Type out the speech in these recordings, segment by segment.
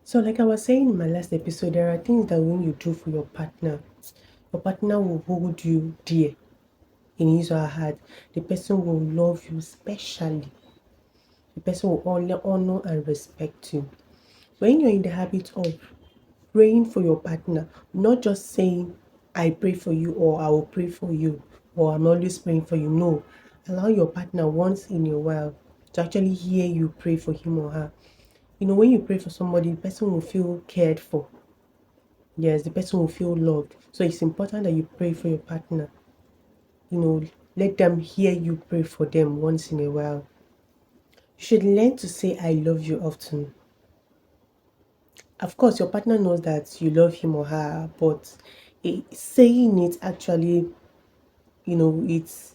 So, like I was saying in my last episode, there are things that when you do for your partner will hold you dear in his or her heart. The person will love you specially. The person will honor and respect you. When you're in the habit of praying for your partner, not just saying, I pray for you, or I will pray for you, or I'm always praying for you. No, allow your partner once in a while to actually hear you pray for him or her. When you pray for somebody, the person will feel cared for. Yes, the person will feel loved. So it's important that you pray for your partner. You know, let them hear you pray for them once in a while. You should learn to say I love you often. Of course, your partner knows that you love him or her, but saying it actually, it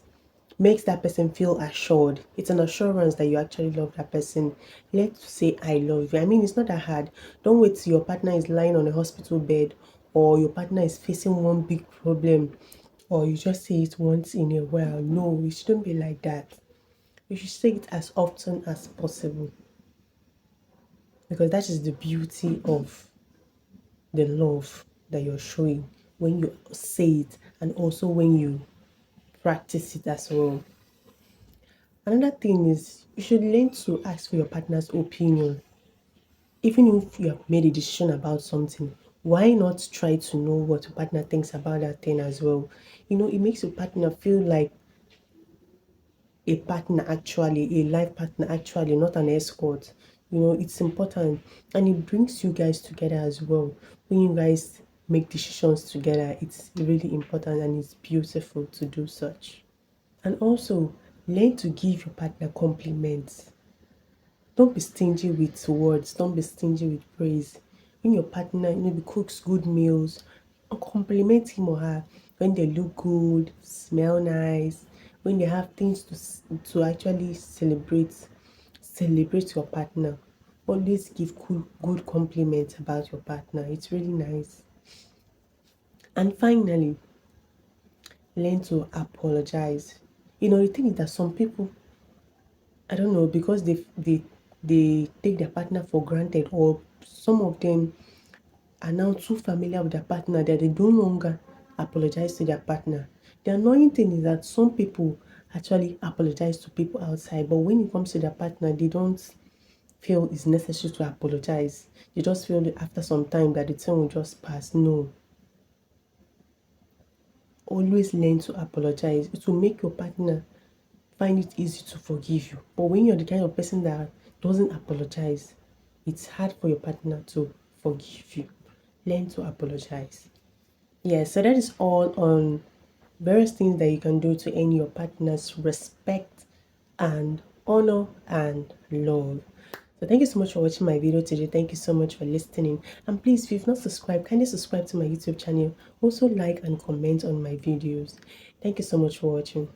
makes that person feel assured. It's an assurance that you actually love that person. Let's say I love you. I mean, it's not that hard. Don't wait till your partner is lying on a hospital bed or your partner is facing one big problem or you just say it once in a while. No, it shouldn't be like that. You should say it as often as possible because that is the beauty of the love that you're showing when you say it and also when you practice it as well. Another thing is you should learn to ask for your partner's opinion. Even if you have made a decision about something, why not try to know what your partner thinks about that thing as well? It makes your partner feel like a partner actually, a life partner actually, not an escort. It's important and it brings you guys together as well. When you guys make decisions together, it's really important and it's beautiful to do such. And also, learn to give your partner compliments. Don't be stingy with words, don't be stingy with praise. When your partner maybe cooks good meals, compliment him or her when they look good, smell nice, when they have things to actually celebrate your partner. Always give good compliments about your partner. It's really nice. And finally, learn to apologize. The thing is that some people, I don't know, because they take their partner for granted, or some of them are now too familiar with their partner that they no longer apologize to their partner. The annoying thing is that some people actually apologize to people outside, but when it comes to their partner, they don't feel it's necessary to apologize. They just feel that after some time that the time will just pass. No, always learn to apologize. It will make your partner find it easy to forgive you. But when you're the kind of person that doesn't apologize, it's hard for your partner to forgive you. Learn to apologize. Yeah, so that is all on various things that you can do to earn your partner's respect and honor and love. So thank you so much for watching my video today. Thank you so much for listening. And please, if you've not subscribed, kindly subscribe to my YouTube channel. Also like and comment on my videos. Thank you so much for watching.